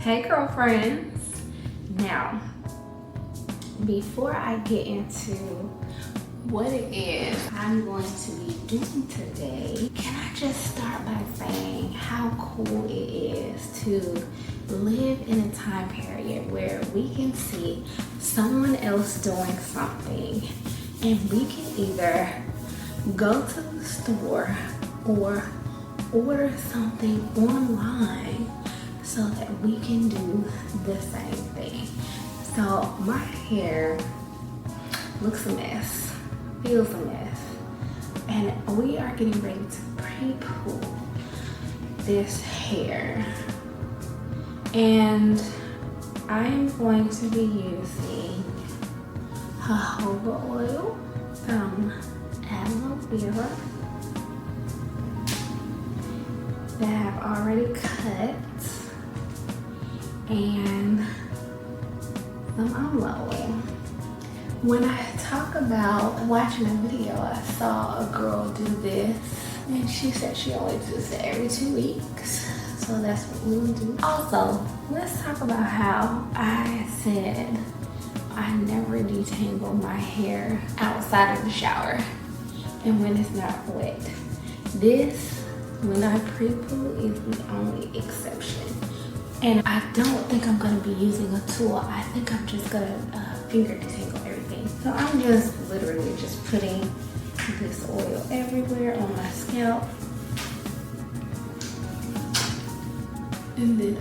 Hey girlfriends. Now, before I get into what it is I'm going to be doing today, can I just start by saying how cool it is to live in a time period where we can see someone else doing something and we can either go to the store or order something online so that we can do the same thing. So my hair looks a mess, feels a mess, and we are getting ready to pre-poo this hair. And I am going to be using jojoba oil from aloe vera that I've already cut, and some amla oil. When I talk about watching a video, I saw a girl do this and she said she only does it every 2 weeks. So that's what we'll do. Also, let's talk about how I said I never detangle my hair outside of the shower and when it's not wet. This, when I pre-poo, is the only exception. And I don't think I'm gonna be using a tool. I think I'm just gonna finger detangle everything. So I'm just literally just putting this oil everywhere on my scalp. And then,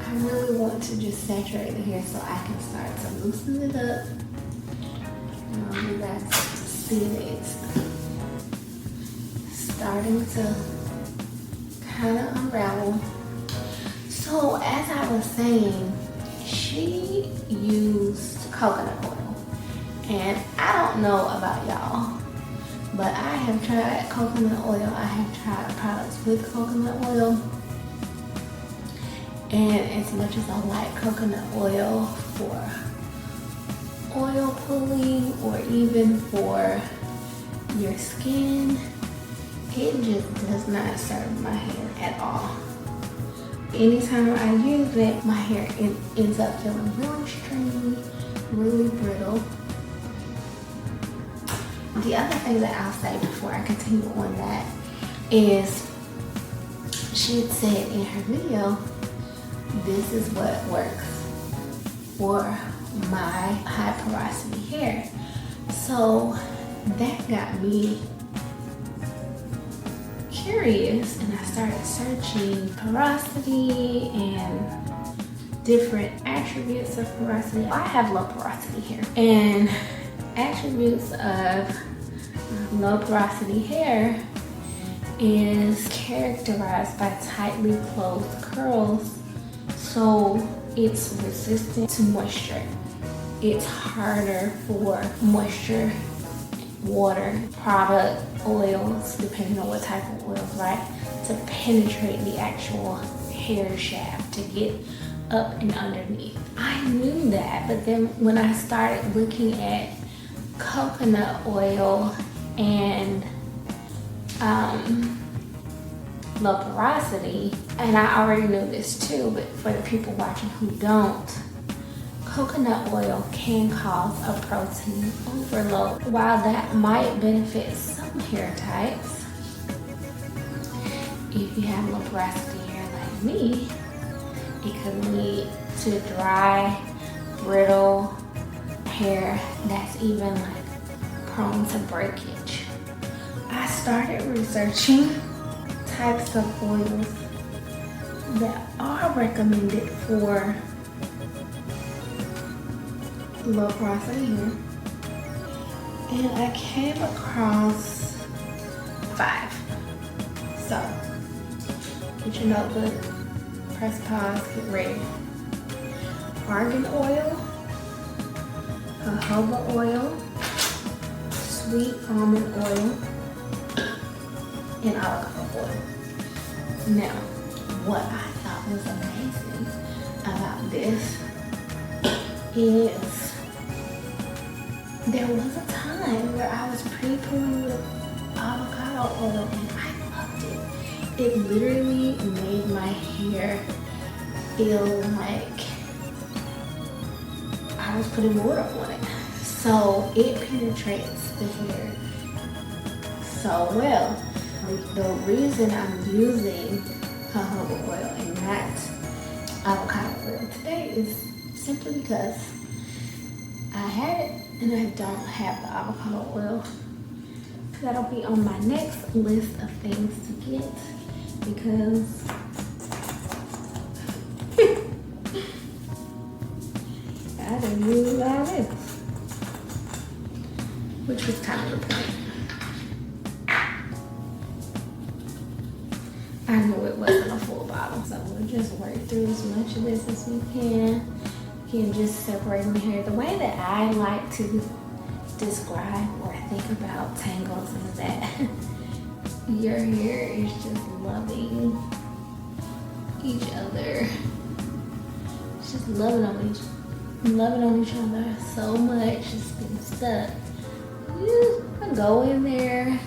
I really want to just saturate the hair so I can start to loosen it up. You guys get to see that it's starting to kind of unravel. So as I was saying, she used coconut oil, and I don't know about y'all, but I have tried coconut oil. I have tried products with coconut oil, and as much as I like coconut oil for oil pulling or even for your skin, it just does not serve my hair at all. Anytime I use it, my hair ends up feeling really stringy, really brittle. The other thing that I'll say before I continue on that is, she had said in her video, this is what works for my high porosity hair. So that got me curious, and I started searching porosity and different attributes of porosity. I have low porosity hair, and attributes of low porosity hair is characterized by tightly closed curls, so it's resistant to moisture. It's harder for moisture, water, product, oils, depending on what type of oils, right, to penetrate the actual hair shaft to get up and underneath. I knew that, but then when I started looking at coconut oil and low porosity, and I already knew this too, but for the people watching who don't, coconut oil can cause a protein overload. While that might benefit some hair types, if you have low porosity hair like me, it could lead to dry, brittle hair that's even like prone to breakage. I started researching types of oils that are recommended for low porosity hair, and I came across 5. So get your notebook, press pause, get ready. Argan oil, jojoba oil, sweet almond oil, and avocado oil. Now, what I thought was amazing about this is there was a time where I was pre-pooing with avocado oil and I loved it literally made my hair feel like I was putting water on it. So it penetrates the hair so well. The reason I'm using jojoba oil and not avocado oil today is simply because I had it and I don't have the avocado oil. That'll be on my next list of things to get because I didn't use all this, which was kind of the point. I knew it wasn't a full bottle, so we'll just work through as much of this as we can. Again, just separating the hair. The way that I like to describe or think about tangles is that your hair is just loving each other. It's just loving on each other so much. It's been stuck. You go in there,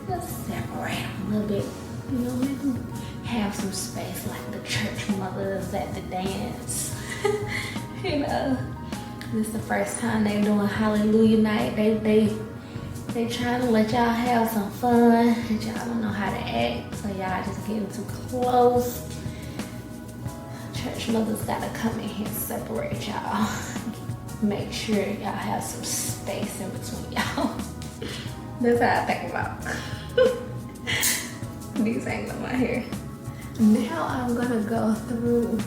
just separate them a little bit. You know, make them have some space like the church mothers at the dance. You know, this is the first time they doing Hallelujah night. They trying to let y'all have some fun, and y'all don't know how to act, so y'all just getting too close. Church mothers gotta come in here and separate y'all. Make sure y'all have some space in between y'all. That's how I think about detangling my hair. Now I'm gonna go through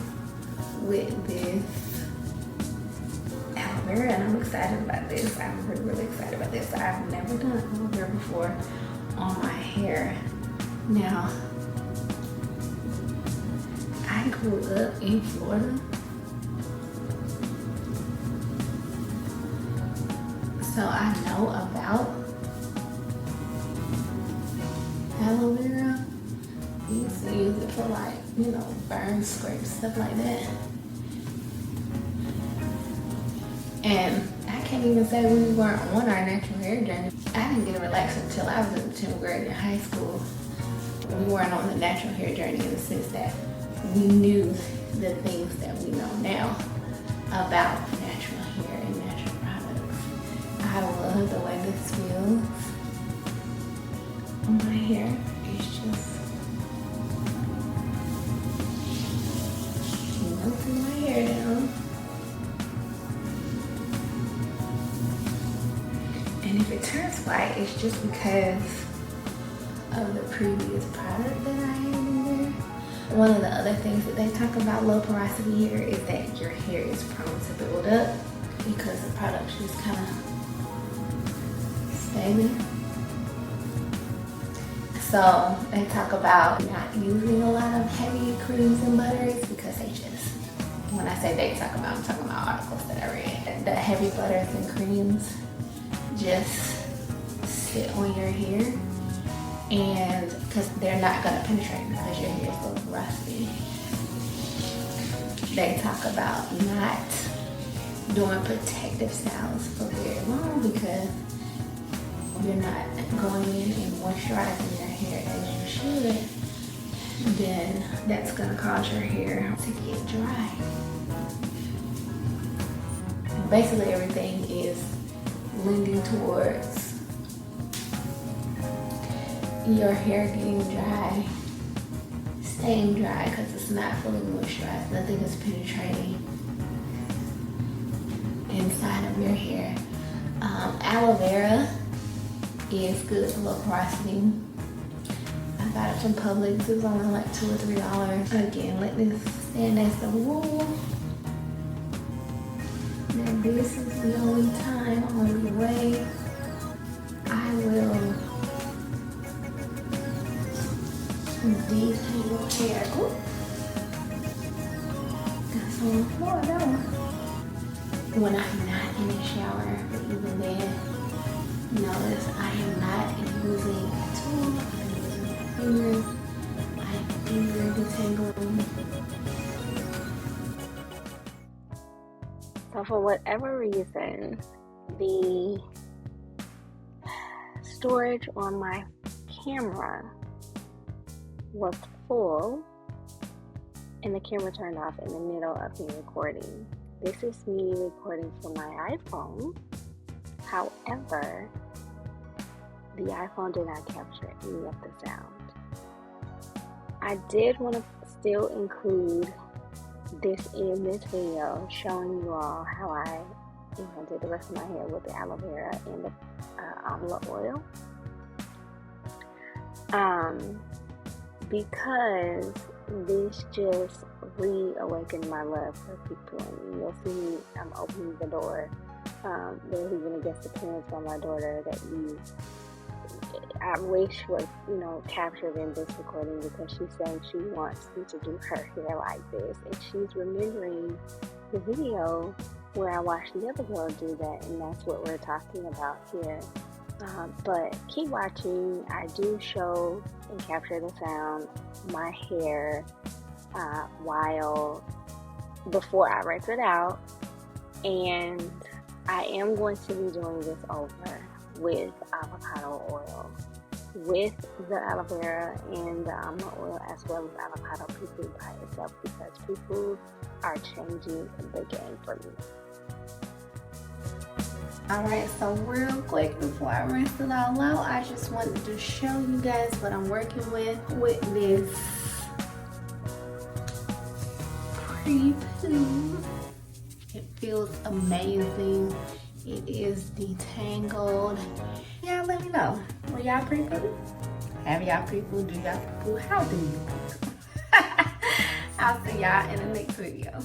with this aloe vera, and I'm excited about this. I'm really excited about this. I've never done aloe vera before on my hair. Now, I grew up in Florida, so I know about aloe vera. We used to use it for, like, you know, burn, scrape, stuff like that. And I can't even say we weren't on our natural hair journey. I didn't get a relaxer until I was in the 10th grade in high school. We weren't on the natural hair journey in the sense that we knew the things that we know now about natural hair and natural products. I love the way this feels on my hair. It's just melting my hair down. And if it turns white, it's just because of the previous product that I had in there. One of the other things that they talk about low porosity hair is that your hair is prone to build up because the products just kind of stay there. So they talk about not using a lot of heavy creams and butters because they just, when I say they talk about, I'm talking about articles that I read. The heavy butters and creams just sit on your hair, and because they're not going to penetrate because your hair is so rusty. They talk about not doing protective styles for very long because you're not going in and moisturizing your hair as you should. Then that's going to cause your hair to get dry. Basically everything is leaning towards your hair getting dry, staying dry because it's not fully moisturized. Nothing is penetrating inside of your hair. Aloe vera is good for low porosity. I got it from Publix. It was only like $2 or $3. Again, let this stand as the rule. Now this is the only time, only way I will detangle hair. Ooh. Got some on the floor though. When I'm not in the shower, but even then, notice I am not using a tool. I'm using my fingers. I'm finger detangling. So for whatever reason, the storage on my camera was full and the camera turned off in the middle of me recording. This is me recording from my iPhone. However, the iPhone did not capture any of the sound. I did want to still include this in this video, showing you all how I did the rest of my hair with the aloe vera and the amla oil. Because this just reawakened my love for people. And you'll see me, I'm opening the door. There's even a guest appearance by my daughter that I wish was, captured in this recording, because she's saying she wants me to do her hair like this. And she's remembering the video where I watched the other girl do that, and that's what we're talking about here. But keep watching. I do show and capture the sound, my hair, before I rinse it out. And I am going to be doing this over with avocado oil, with the aloe vera and the amla oil, as well as avocado Pre-Poo by itself, because Pre-Poo are changing the game for me. Alright, so real quick before I rinse it all out, I just wanted to show you guys what I'm working with this Pre-Poo. It feels amazing. It is detangled. Y'all let me know. Will y'all Pre-Poo? Have y'all Pre-Poo? Do y'all Pre-Poo? How do you Pre-Poo? I'll see y'all in the next video.